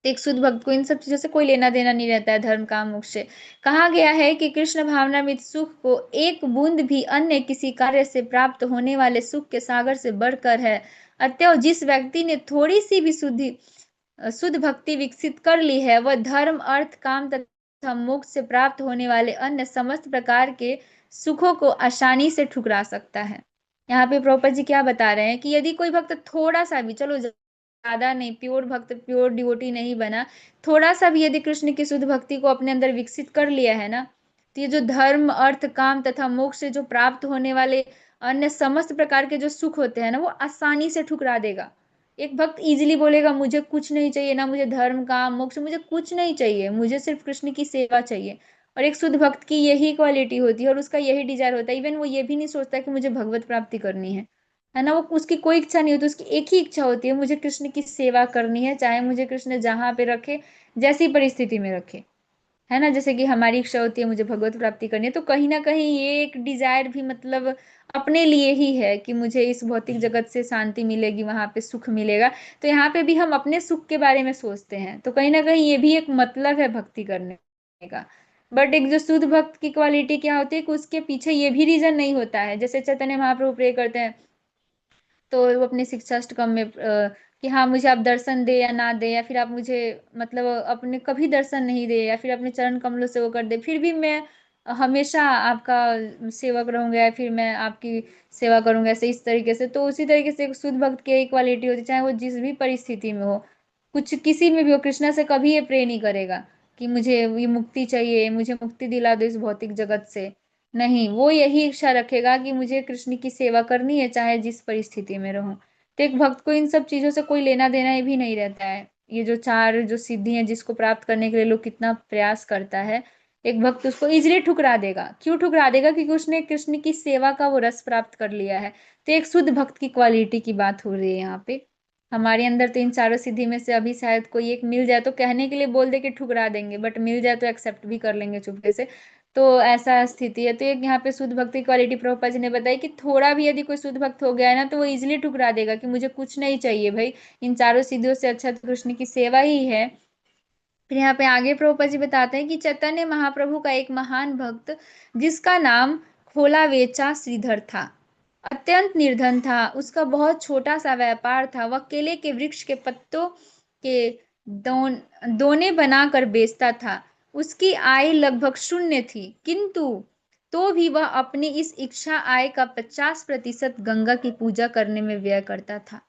तो एक शुद्ध भक्त को इन सब चीजों से कोई लेना देना नहीं रहता है, धर्म काम मोक्ष से। कहा गया है कि कृष्ण भावनामृत सुख को एक बूंद भी अन्य किसी कार्य से प्राप्त होने वाले सुख के सागर से बढ़कर है। अतएव जिस व्यक्ति ने थोड़ी सी भी शुद्ध भक्ति विकसित कर ली है, वह धर्म अर्थ काम तथा मोक्ष से प्राप्त होने वाले अन्य समस्त प्रकार के सुखों को आसानी से ठुकरा सकता है। यहाँ पे प्रभुपाद जी क्या बता रहे हैं कि यदि कोई भक्त थोड़ा सा भी, चलो ज्यादा नहीं, प्योर भक्त प्योर डिवोटी नहीं बना, थोड़ा सा भी यदि कृष्ण की शुद्ध भक्ति को अपने अंदर विकसित कर लिया है ना, तो ये जो धर्म अर्थ काम तथा मोक्ष से जो प्राप्त होने वाले अन्य समस्त प्रकार के जो सुख होते हैं ना, वो आसानी से ठुकरा देगा। एक भक्त इजीली बोलेगा मुझे कुछ नहीं चाहिए, ना मुझे धर्म काम मोक्ष, मुझे कुछ नहीं चाहिए, मुझे सिर्फ कृष्ण की सेवा चाहिए। और एक शुद्ध भक्त की यही क्वालिटी होती है और उसका यही डिजायर होता है। इवन वो ये भी नहीं सोचता कि मुझे भगवत प्राप्ति करनी है ना, वो उसकी कोई इच्छा नहीं होती, उसकी एक ही इच्छा होती है, मुझे कृष्ण की सेवा करनी है, चाहे मुझे कृष्ण जहां पे रखे, जैसी परिस्थिति में रखे, है ना। जैसे कि हमारी इच्छा होती है मुझे भगवत प्राप्ति करनी है, तो कहीं ना कहीं ये एक डिजायर भी मतलब अपने लिए ही है कि मुझे इस भौतिक जगत से शांति मिलेगी, वहां पे सुख मिलेगा। तो यहाँ पे भी हम अपने सुख के बारे में सोचते हैं, तो कहीं ना कहीं ये भी एक मतलब है भक्ति करने का। बट एक जो शुद्ध भक्त की क्वालिटी क्या होती है कि उसके पीछे ये भी रीजन नहीं होता है। जैसे चैतन्य महाप्रभु प्रे करते हैं तो वो अपने शिक्षाष्टकम में कि हाँ मुझे आप दर्शन दे या ना दे, या फिर आप मुझे मतलब अपने कभी दर्शन नहीं दे, या फिर अपने चरण कमलों से वो कर दे, फिर भी मैं हमेशा आपका सेवक रहूंगा, या फिर मैं आपकी सेवा करूंगा, ऐसे इस तरीके से। तो उसी तरीके से एक शुद्ध भक्त की एक क्वालिटी होती है, चाहे वो जिस भी परिस्थिति में हो, कुछ किसी में भी हो, कृष्णा से कभी ये प्रे नहीं करेगा कि मुझे ये मुक्ति चाहिए, मुझे मुक्ति दिला दो इस भौतिक जगत से। नहीं, वो यही इच्छा रखेगा कि मुझे कृष्ण की सेवा करनी है, चाहे जिस परिस्थिति में रहूं। तो एक भक्त को इन सब चीजों से कोई लेना देना भी नहीं रहता है। ये जो चार जो सिद्धि है जिसको प्राप्त करने के लिए लोग कितना प्रयास करता है, एक भक्त उसको इजिली ठुकरा देगा। क्यों ठुकरा देगा? क्योंकि उसने कृष्ण की सेवा का वो रस प्राप्त कर लिया है। तो एक शुद्ध भक्त की क्वालिटी की बात हो रही है यहाँ पे। हमारे अंदर तो इन चारों सिद्धि में से अभी शायद कोई एक मिल जाए तो कहने के लिए बोल दे कि ठुकरा देंगे, बट मिल जाए तो एक्सेप्ट भी कर लेंगे चुपके से। तो ऐसा स्थिति है। तो एक यहाँ पे शुद्ध भक्ति क्वालिटी प्रभुपाद जी ने बताई कि थोड़ा भी यदि कोई शुद्ध भक्त हो गया है ना, तो वो इजिली ठुकरा देगा कि मुझे कुछ नहीं चाहिए भाई, इन चारों सिद्धियों से अच्छा तो कृष्ण की सेवा ही है। फिर यहाँ पे आगे प्रभुपाद जी बताते हैं कि चैतन्य महाप्रभु का एक महान भक्त जिसका नाम खोला वेचा श्रीधर था, अत्यंत निर्धन था। उसका बहुत छोटा सा व्यापार था। वह केले के वृक्ष के पत्तों के दोने बनाकर बेचता था। उसकी आय लगभग शून्य थी, किंतु तो भी वह अपनी इस इच्छा आय का 50% गंगा की पूजा करने में व्यय करता था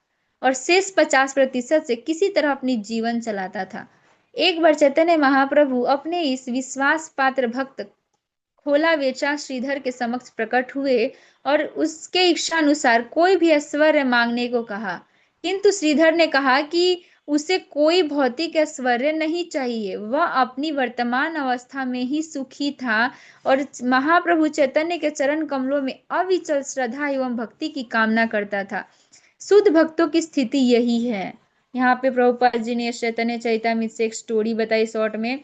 और शेष 50% से किसी तरह अपनी जीवन चलाता था। एक बार चैतन्य महाप्रभु अपने इस विश्वास पात्र भक्त खोला वेचा श्रीधर के समक्ष प्रकट हुए और उसके इच्छा अनुसार कोई भी ऐश्वर्य मांगने को कहा, किंतु श्रीधर ने कहा कि उसे कोई भौतिक ऐश्वर्य नहीं चाहिए, वह अपनी वर्तमान अवस्था में ही सुखी था और महाप्रभु चैतन्य के चरण कमलों में अविचल श्रद्धा एवं भक्ति की कामना करता था। शुद्ध भक्तों की स्थिति यही है। यहाँ पे प्रभुपाद जी ने चैतन्य चरितामृत से एक स्टोरी बताई शॉर्ट में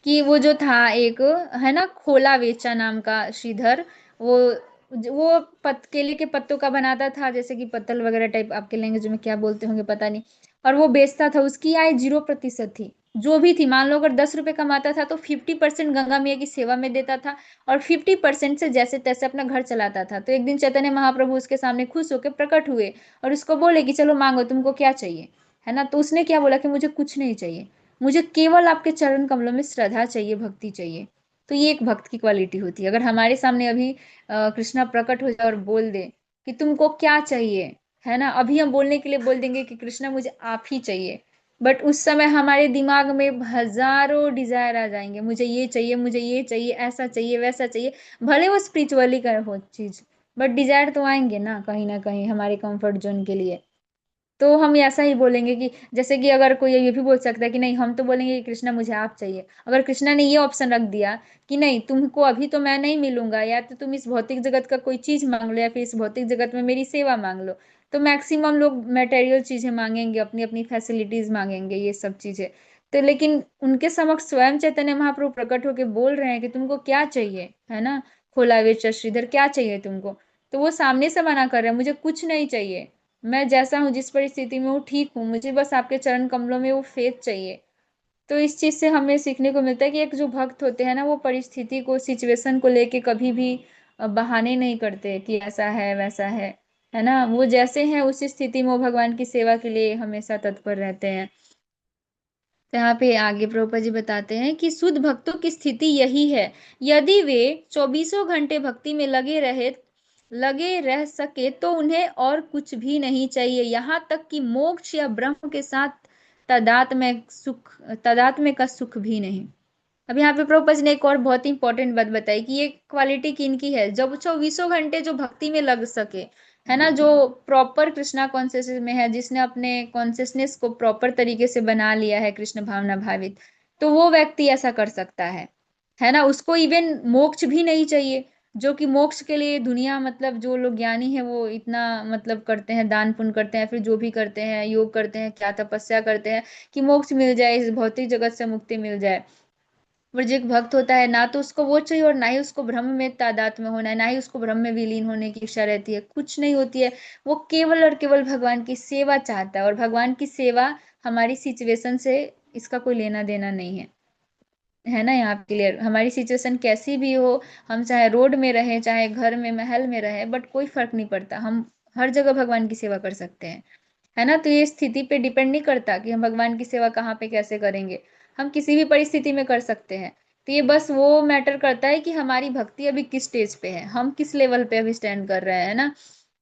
कि वो जो था एक, है ना, खोला वेचा नाम का श्रीधर, वो केले के पत्तों का बनाता था, जैसे कि पत्तल वगैरह टाइप, आपके लैंग्वेज में क्या बोलते होंगे पता नहीं। और वो बेचता था। उसकी आय 0% थी, जो भी थी। मान लो अगर 10 रुपए कमाता था तो 50% गंगा मैया की सेवा में देता था और 50% से जैसे तैसे अपना घर चलाता था। तो एक दिन चैतन्य महाप्रभु उसके सामने खुश होकर प्रकट हुए और उसको बोले कि चलो मांगो, तुमको क्या चाहिए, है ना। तो उसने क्या बोला कि मुझे कुछ नहीं चाहिए, मुझे केवल आपके चरण कमलों में श्रद्धा चाहिए, भक्ति चाहिए। तो ये एक भक्त की क्वालिटी होती है। अगर हमारे सामने अभी कृष्णा प्रकट हो जाए और बोल दे कि तुमको क्या चाहिए, है ना, अभी हम बोलने के लिए बोल देंगे कि कृष्णा मुझे आप ही चाहिए, बट उस समय हमारे दिमाग में हजारों डिजायर आ जाएंगे, मुझे ये चाहिए, मुझे ये चाहिए, ऐसा चाहिए, वैसा चाहिए। भले वो स्पिरिचुअली का हो चीज, बट डिजायर तो आएंगे ना कहीं हमारे कंफर्ट जोन के लिए। तो हम ऐसा ही बोलेंगे कि जैसे कि अगर कोई ये भी बोल सकता है कि नहीं, हम तो बोलेंगे कि कृष्णा मुझे आप चाहिए। अगर कृष्णा ने ये ऑप्शन रख दिया कि नहीं, तुमको अभी तो मैं नहीं मिलूंगा, या तो तुम इस भौतिक जगत का कोई चीज मांग लो, या फिर इस भौतिक जगत में मेरी सेवा मांग लो, तो मैक्सिमम लोग मटेरियल चीजें मांगेंगे, अपनी अपनी फैसिलिटीज मांगेंगे, ये सब चीजें। तो लेकिन उनके समक्ष स्वयं चैतन्य महाप्रभु प्रकट होकर बोल रहे हैं कि तुमको क्या चाहिए, है ना, खोला वेचा श्रीधर क्या चाहिए तुमको। तो वो सामने से मना कर रहे हैं, मुझे कुछ नहीं चाहिए, मैं जैसा हूँ, जिस परिस्थिति में हूँ ठीक हूँ, मुझे बस आपके चरण कमलों में वो फेथ चाहिए। तो इस चीज से हमें सीखने को मिलता है कि एक जो भक्त होते हैं ना, वो परिस्थिति को, सिचुएशन को लेके कभी भी बहाने नहीं करते कि ऐसा है वैसा है ना। वो जैसे हैं उस स्थिति में वो भगवान की सेवा के लिए हमेशा तत्पर रहते हैं। तो यहाँ पे आगे प्रभुपा जी बताते हैं कि शुद्ध भक्तों की स्थिति यही है, यदि वे 24 घंटे भक्ति में लगे रह सके तो उन्हें और कुछ भी नहीं चाहिए, यहाँ तक कि मोक्ष या ब्रह्म के साथ तादात्म्य का सुख भी नहीं। अब यहाँ पे प्रभुपा जी ने एक और बहुत ही इंपॉर्टेंट बात बताई कि ये क्वालिटी किनकी है, जब 24 घंटे जो भक्ति में लग सके, है ना, जो प्रॉपर कृष्णा कॉन्शियसनेस में है, जिसने अपने कॉन्शियसनेस को प्रॉपर तरीके से बना लिया है कृष्ण भावना भावित, तो वो व्यक्ति ऐसा कर सकता है ना। उसको इवन मोक्ष भी नहीं चाहिए, जो कि मोक्ष के लिए दुनिया, मतलब जो लोग ज्ञानी है वो इतना मतलब करते हैं, दान पुण्य करते हैं, फिर जो भी करते हैं, योग करते हैं, क्या तपस्या करते हैं कि मोक्ष मिल जाए, इस भौतिक जगत से मुक्ति मिल जाए। पर जो एक भक्त होता है ना, तो उसको वो चाहिए और ना ही उसको ब्रह्म में तादात्म्य होना है, ना ही उसको ब्रह्म में विलीन होने की इच्छा रहती है, कुछ नहीं होती है। वो केवल और केवल भगवान की सेवा चाहता है, और भगवान की सेवा हमारी सिचुएशन से इसका कोई लेना देना नहीं है ना। यहाँ क्लियर, हमारी सिचुएशन कैसी भी हो, हम चाहे रोड में रहे, चाहे घर में महल में रहे, बट कोई फर्क नहीं पड़ता, हम हर जगह भगवान की सेवा कर सकते हैं, है ना। तो ये स्थिति पे डिपेंड नहीं करता कि हम भगवान की सेवा कहाँ पे कैसे करेंगे, हम किसी भी परिस्थिति में कर सकते हैं। तो ये बस वो मैटर करता है कि हमारी भक्ति अभी किस स्टेज पे है, हम किस लेवल पे अभी स्टैंड कर रहे हैं ना।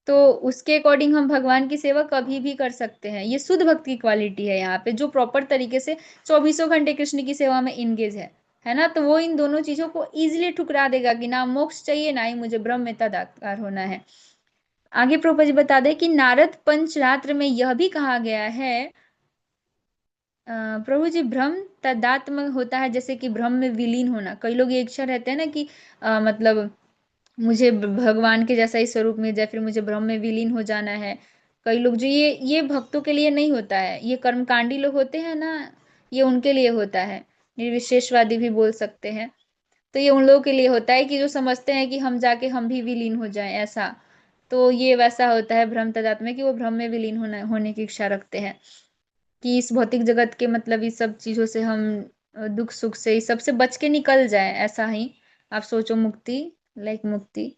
तो उसके अकॉर्डिंग हम भगवान की सेवा कभी भी कर सकते हैं। ये शुद्ध भक्ति की क्वालिटी है यहाँ पे, जो प्रॉपर तरीके से 24 घंटे कृष्ण की सेवा में इंगेज है ना। तो वो इन दोनों चीजों को इजिली ठुकरा देगा कि ना मोक्ष चाहिए, ना ही मुझे ब्रह्म में तदाकार होना है। आगे प्रभुपा जी बता दें कि नारद पंचरात्र में यह भी कहा गया है, प्रभु जी, भ्रम तदात्म होता है, जैसे कि भ्रम में विलीन होना। कई लोग ये इच्छा रहते हैं ना कि मतलब मुझे भगवान के जैसा ही स्वरूप मिल जाए, फिर मुझे ब्रह्म में विलीन हो जाना है। कई लोग जो ये भक्तों के लिए नहीं होता है, ये कर्मकांडी लोग होते हैं ना, ये उनके लिए होता है, निर्विशेषवादी भी बोल सकते हैं। तो ये उन लोगों के लिए होता है कि जो समझते हैं कि हम जाके हम भी विलीन हो जाएं ऐसा। तो ये वैसा होता है भ्रम तदात्म में, कि वो भ्रम में विलीन होने की इच्छा रखते हैं कि इस भौतिक जगत के मतलब इस सब चीजों से हम दुख सुख से इस सब से बच के निकल जाए, ऐसा ही आप सोचो, मुक्ति, लाइक मुक्ति।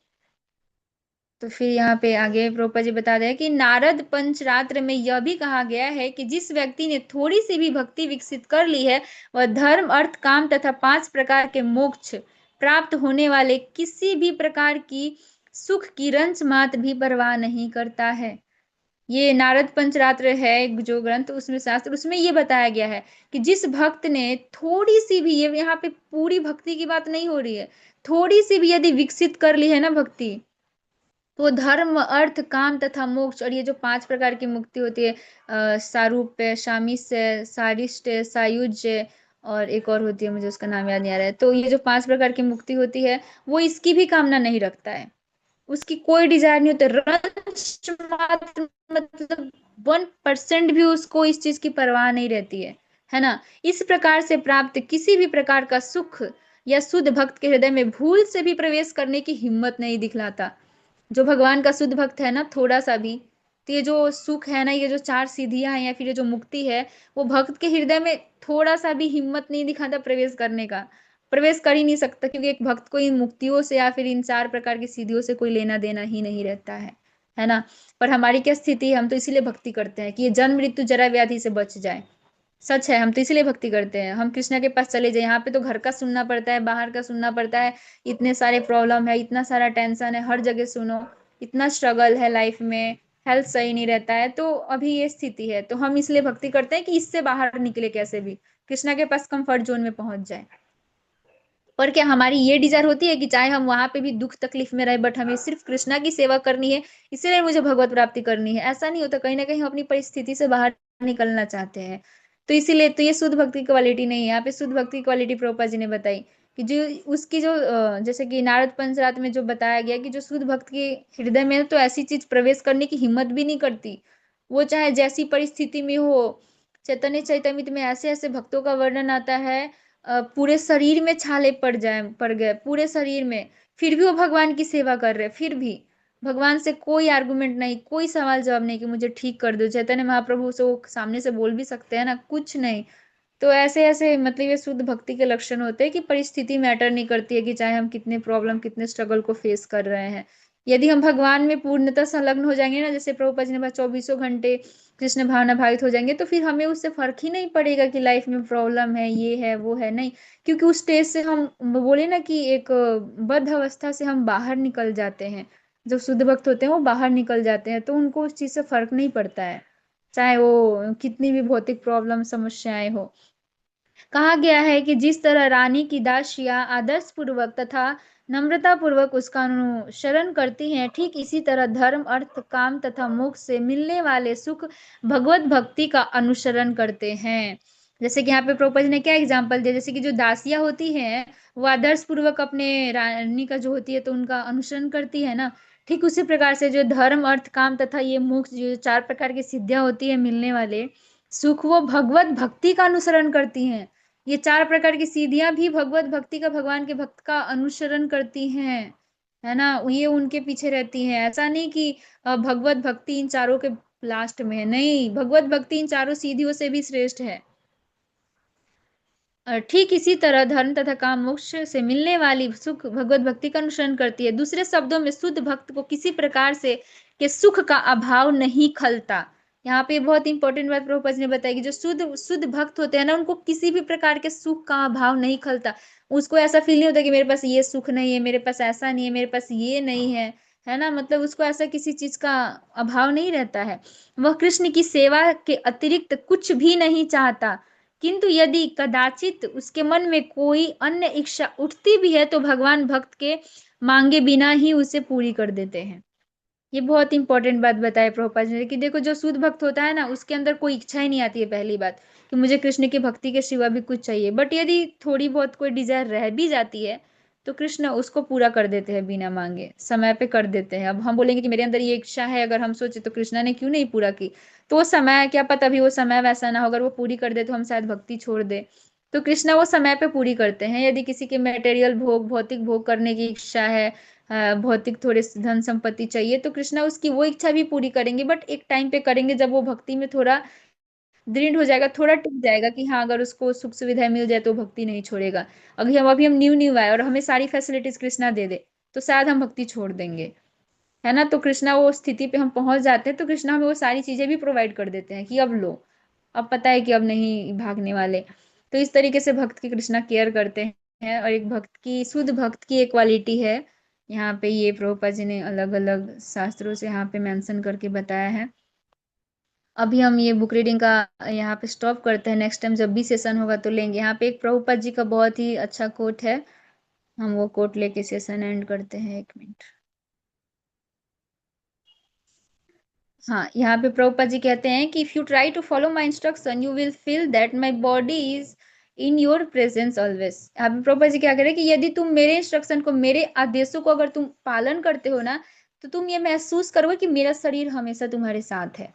तो फिर यहाँ पे आगे प्रभुपा जी बता रहे हैं कि नारद पंचरात्र में यह भी कहा गया है कि जिस व्यक्ति ने थोड़ी सी भी भक्ति विकसित कर ली है, वह धर्म अर्थ काम तथा 5 प्रकार के मोक्ष प्राप्त होने वाले किसी भी प्रकार की सुख की रंच मात्र भी परवाह नहीं करता है। ये नारद पंचरात्र है एक जो ग्रंथ, उसमें शास्त्र, उसमें ये बताया गया है कि जिस भक्त ने थोड़ी सी भी, ये यहाँ पे पूरी भक्ति की बात नहीं हो रही है, थोड़ी सी भी यदि विकसित कर ली है ना भक्ति, तो धर्म अर्थ काम तथा मोक्ष, और ये जो 5 प्रकार की मुक्ति होती है, सारूप्य, सामीप्य, सारिष्ट, सायुज्य, और एक और होती है, मुझे उसका नाम याद नहीं आ रहा है। तो ये जो 5 प्रकार की मुक्ति होती है, वो इसकी भी कामना नहीं रखता है, उसकी कोई डिजायर नहीं होता, रंच मात्र, मतलब 1% भी उसको इस चीज की परवाह नहीं रहती है ना। इस प्रकार से प्राप्त किसी भी प्रकार का सुख या शुद्ध भक्त के हृदय में भूल से भी प्रवेश करने की हिम्मत नहीं दिखलाता। जो भगवान का शुद्ध भक्त है ना, थोड़ा सा भी, तो ये जो सुख है ना, ये जो 4 सिद्धियां हैं या फिर ये जो मुक्ति है, वो भक्त के हृदय में थोड़ा सा भी हिम्मत नहीं दिखाता प्रवेश करने का, प्रवेश कर ही नहीं सकता, क्योंकि एक भक्त को इन मुक्तियों से या फिर इन 4 प्रकार की सिद्धियों से कोई लेना देना ही नहीं रहता है ना। पर हमारी क्या स्थिति है, हम तो इसीलिए भक्ति करते हैं कि ये जन्म मृत्यु जरा व्याधि से बच जाए। सच है, हम तो इसीलिए भक्ति करते हैं, हम कृष्णा के पास चले जाए। यहाँ पे तो घर का सुनना पड़ता है, बाहर का सुनना पड़ता है, इतने सारे प्रॉब्लम है, इतना सारा टेंशन है, हर जगह सुनो, इतना स्ट्रगल है लाइफ में, हेल्थ सही नहीं रहता है, तो अभी ये स्थिति है। तो हम इसलिए भक्ति करते हैं कि इससे बाहर निकले, कैसे भी कृष्णा के पास कंफर्ट जोन में पहुंच जाए। पर क्या हमारी ये डिजायर होती है कि चाहे हम वहां पे भी दुख तकलीफ में रहे, बट हमें सिर्फ कृष्णा की सेवा करनी है, इसीलिए मुझे भगवत प्राप्ति करनी है? ऐसा नहीं होता, कहीं ना कहीं हम अपनी परिस्थिति से बाहर निकलना चाहते हैं। तो इसीलिए तो ये शुद्ध भक्ति की क्वालिटी नहीं है। यहाँ पे शुद्ध भक्ति की क्वालिटी प्रभुपाद जी ने बताई कि जो उसकी जो जैसे कि नारद पंचरात्र में जो बताया गया कि जो शुद्ध भक्त के हृदय में तो ऐसी चीज प्रवेश करने की हिम्मत भी नहीं करती, वो चाहे जैसी परिस्थिति में हो। चैतन्य चैतन्य में ऐसे ऐसे भक्तों का वर्णन आता है, पूरे शरीर में छाले पड़ गए पूरे शरीर में, फिर भी वो भगवान की सेवा कर रहे, फिर भी भगवान से कोई आर्गुमेंट नहीं, कोई सवाल जवाब नहीं कि मुझे ठीक कर दो। चैतन्य महाप्रभु से वो सामने से बोल भी सकते हैं ना, कुछ नहीं। तो ऐसे ऐसे मतलब ये शुद्ध भक्ति के लक्षण होते हैं कि परिस्थिति मैटर नहीं करती है, कि चाहे हम कितने प्रॉब्लम कितने स्ट्रगल को फेस कर रहे हैं, यदि हम भगवान में पूर्णतः संलग्न हो जाएंगे ना, जैसे प्रभुपाद जी ने कहा 24 घंटे कृष्ण भावना भावित हो जाएंगे, तो फिर हमें उससे फर्क ही नहीं पड़ेगा कि लाइफ में प्रॉब्लम है, ये है वो है, नहीं। क्योंकि उस स्टेज से हम बोले ना कि एक बद्ध अवस्था से हम बाहर निकल जाते हैं। जो शुद्ध भक्त होते हैं वो बाहर निकल जाते हैं, तो उनको उस चीज से फर्क नहीं पड़ता है, चाहे वो कितनी भी भौतिक प्रॉब्लम समस्याएं हो। कहा गया है कि जिस तरह रानी की दासियां आदर्श पूर्वक तथा नम्रता पूर्वक उसका अनुसरण करती हैं, ठीक इसी तरह धर्म अर्थ काम तथा मोक्ष से मिलने वाले सुख भगवत भक्ति का अनुसरण करते हैं। जैसे कि यहाँ पे प्रभुपाद जी ने क्या एग्जाम्पल दिया, जैसे कि जो दासियां होती हैं वो आदर्श पूर्वक अपने रानी का जो होती है तो उनका अनुसरण करती है ना, ठीक उसी प्रकार से जो धर्म अर्थ काम तथा ये मोक्ष जो 4 प्रकार की सिद्धियां होती है मिलने वाले सुख, वो भगवत भक्ति का अनुसरण करती हैं। ये 4 प्रकार की सीढ़ियां भी भगवत भक्ति का, भगवान के भक्त का अनुसरण करती हैं, है ना, ये उनके पीछे रहती हैं। ऐसा नहीं कि भगवत भक्ति इन चारों के लास्ट में है, नहीं, भगवत भक्ति इन चारों सीढ़ियों से भी श्रेष्ठ है। और ठीक इसी तरह धर्म तथा काम मोक्ष से मिलने वाली सुख भगवत भक्ति का अनुसरण करती है। दूसरे शब्दों में शुद्ध भक्त को किसी प्रकार से के सुख का अभाव नहीं खलता। यहाँ पे बहुत इंपॉर्टेंट बात प्रभुपाद जी ने बताई कि जो शुद्ध शुद्ध भक्त होते हैं ना, उनको किसी भी प्रकार के सुख का अभाव नहीं खलता। उसको ऐसा फील नहीं होता कि मेरे पास ये सुख नहीं है, मेरे पास ऐसा नहीं है, मेरे पास ये नहीं है ना, मतलब उसको ऐसा किसी चीज का अभाव नहीं रहता है। वह कृष्ण की सेवा के अतिरिक्त कुछ भी नहीं चाहता, किंतु यदि कदाचित उसके मन में कोई अन्य इच्छा उठती भी है तो भगवान भक्त के मांगे बिना ही उसे पूरी कर देते हैं। ये बहुत इंपॉर्टेंट बात बताए प्रभुपाद जी ने कि देखो जो शुद्ध भक्त होता है ना, उसके अंदर कोई इच्छा ही नहीं आती है, पहली बात कि मुझे कृष्ण की भक्ति के सिवा भी कुछ चाहिए। बट यदि थोड़ी बहुत कोई डिजायर रह भी जाती है तो कृष्ण उसको पूरा कर देते हैं, बिना मांगे समय पे कर देते हैं। अब हम बोलेंगे कि मेरे अंदर ये इच्छा है, अगर हम सोचे तो कृष्णा ने क्यों नहीं पूरा की, तो वो समय क्या पता अभी वो समय वैसा ना हो, अगर वो पूरी कर दे तो हम शायद भक्ति छोड़ दे। तो कृष्णा वो समय पे पूरी करते हैं। यदि किसी के मटेरियल भोग भौतिक भोग करने की इच्छा है, भौतिक थोड़े धन संपत्ति चाहिए, तो कृष्णा उसकी वो इच्छा भी पूरी करेंगे, बट एक टाइम पे करेंगे जब वो भक्ति में थोड़ा दृढ़ हो जाएगा, थोड़ा टिक जाएगा कि हाँ अगर उसको सुख सुविधाएं मिल जाए तो भक्ति नहीं छोड़ेगा। अभी हम न्यू न्यू आए और हमें सारी फैसिलिटीज कृष्णा दे दे तो शायद हम भक्ति छोड़ देंगे, है ना। तो कृष्णा वो स्थिति पे हम पहुंच जाते हैं तो कृष्णा हमें वो सारी चीजें भी प्रोवाइड कर देते हैं कि अब लो, अब पता है कि अब नहीं भागने वाले। तो इस तरीके से भक्त की कृष्णा केयर करते हैं। और एक भक्त की, शुद्ध भक्त की एक क्वालिटी है, यहाँ पे ये प्रभुपाद जी ने अलग अलग शास्त्रों से यहाँ पे मेंशन करके बताया है। अभी हम ये बुक रीडिंग का यहाँ पे स्टॉप करते हैं, नेक्स्ट टाइम जब भी सेशन होगा तो लेंगे। यहाँ पे एक प्रभुपाद जी का बहुत ही अच्छा कोट है, हम वो कोट लेके सेशन एंड करते हैं। 1 मिनट। हाँ, यहाँ पे प्रभुपाद जी कहते हैं कि if you try to follow my instruction you will feel that my body is in your presence always. यहाँ पे प्रभुपाद जी क्या कह रहे हैं कि यदि तुम मेरे इंस्ट्रक्शन को, मेरे आदेशों को अगर तुम पालन करते हो ना, तो तुम ये महसूस करोगे कि मेरा शरीर हमेशा तुम्हारे साथ है।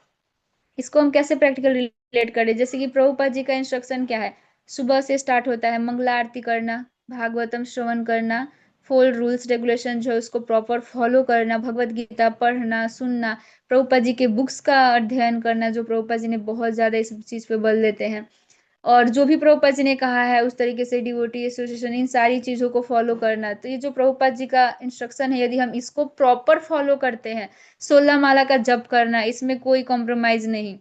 इसको हम कैसे प्रैक्टिकल रिलेट करें, जैसे कि प्रभुपाद जी का इंस्ट्रक्शन क्या है, सुबह से स्टार्ट होता है मंगला आरती करना, भागवतम श्रवण करना, फुल रूल्स रेगुलेशन जो है उसको प्रॉपर फॉलो करना, भगवत गीता पढ़ना सुनना, प्रभुपाद जी के बुक्स का अध्ययन करना, जो प्रभुपाद जी ने बहुत ज्यादा इस चीज पे बल देते हैं, और जो भी प्रभुपाद जी ने कहा है उस तरीके से डिवोटी एसोसिएशन, इन सारी चीजों को फॉलो करना। तो ये जो प्रभुपाद जी का इंस्ट्रक्शन है, यदि हम इसको प्रॉपर फॉलो करते हैं, 16 माला का जप करना, इसमें कोई कॉम्प्रोमाइज नहीं,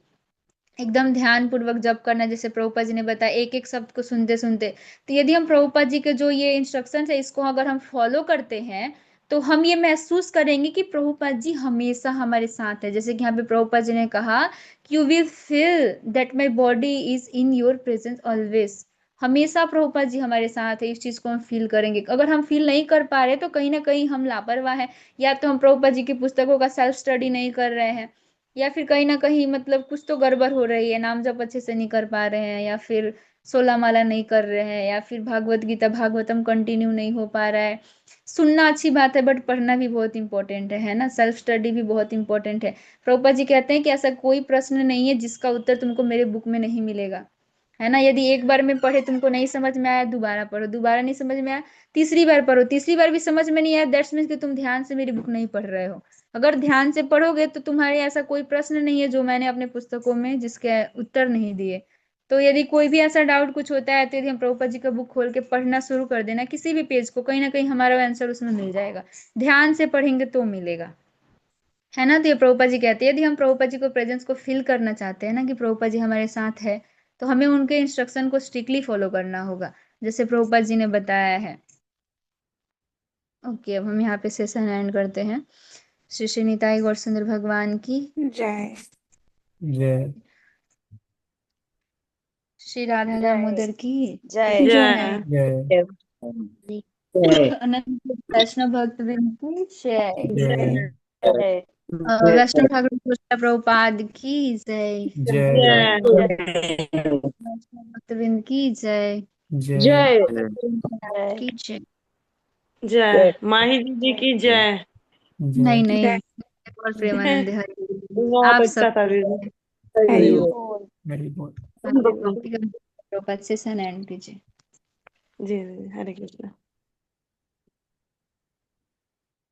एकदम ध्यान पूर्वक जप करना, जैसे प्रभुपाद जी ने बताया एक एक शब्द को सुनते सुनते। तो यदि हम प्रभुपाद जी के जो ये इंस्ट्रक्शन है इसको अगर हम फॉलो करते हैं तो हम ये महसूस करेंगे कि प्रभुपाद जी हमेशा हमारे साथ है। जैसे कि यहाँ पे प्रभुपाद जी ने कहा कि you will feel that my body is in your presence always. हमेशा प्रभुपाद जी हमारे साथ है, इस चीज को हम फील करेंगे। अगर हम फील नहीं कर पा रहे तो कहीं ना कहीं हम लापरवाह हैं, या तो हम प्रभुपाद जी की पुस्तकों का सेल्फ स्टडी नहीं कर रहे हैं, या फिर कहीं ना कहीं मतलब कुछ तो गड़बड़ हो रही है, नाम जप अच्छे से नहीं कर पा रहे हैं, या फिर 16 माला नहीं कर रहे हैं, या फिर भागवत गीता भागवतम कंटिन्यू नहीं हो पा रहा है। सुनना अच्छी बात है बट पढ़ना भी बहुत इंपॉर्टेंट है ना, सेल्फ स्टडी भी बहुत इंपॉर्टेंट है। प्रभुपाद जी कहते हैं कि ऐसा कोई प्रश्न नहीं है जिसका उत्तर तुमको मेरे बुक में नहीं मिलेगा। है ना। यदि एक बार में पढ़े तुमको नहीं समझ में आया, दोबारा पढ़ो, दोबारा नहीं समझ में आया, तीसरी बार पढ़ो, तीसरी बार भी समझ में नहीं आया, दैट्स मीन्स कि तुम ध्यान से मेरी बुक नहीं पढ़ रहे हो। अगर ध्यान से पढ़ोगे तो तुम्हारे ऐसा कोई प्रश्न नहीं है जो मैंने अपने पुस्तकों में जिसके उत्तर नहीं दिए। तो यदि कोई भी ऐसा डाउट कुछ होता है तो यदि हम प्रभुपाद जी का बुक खोल के पढ़ना शुरू कर देना, किसी भी पेज को, कहीं ना कहीं हमारा आंसर उसमें मिल जाएगा। ध्यान से पढ़ेंगे तो मिलेगा, है ना। तो ये प्रभुपाद जी कहते हैं, यदि हम प्रभुपाद जी को प्रेजेंस को फील करना चाहते हैं ना कि प्रभुपाद जी हमारे साथ है, तो हमें उनके इंस्ट्रक्शन को स्ट्रिक्टली फॉलो करना होगा, जैसे प्रभुपाद जी ने बताया है। ओके, अब हम यहाँ पे सेशन एंड करते हैं। श्री श्री निताई गौर सुंदर भगवान की जय। जय श्री राधा दामोदर की जय जय अनंत वैष्णव भक्त की जय। जय वैष्णव ठाकुर कृष्ण प्रभुपाद की जय। जय वैष्णव भक्तवृंद की जय। जय की जय। जय माही दीदी की जय। नहीं जय नहीं, और प्रेमानंद हरि। बहुत आप अच्छा सब था दीदी। हरि वेरी गुड प्रभुपाद से एंड कीजिए। जी जी, हरे कृष्ण।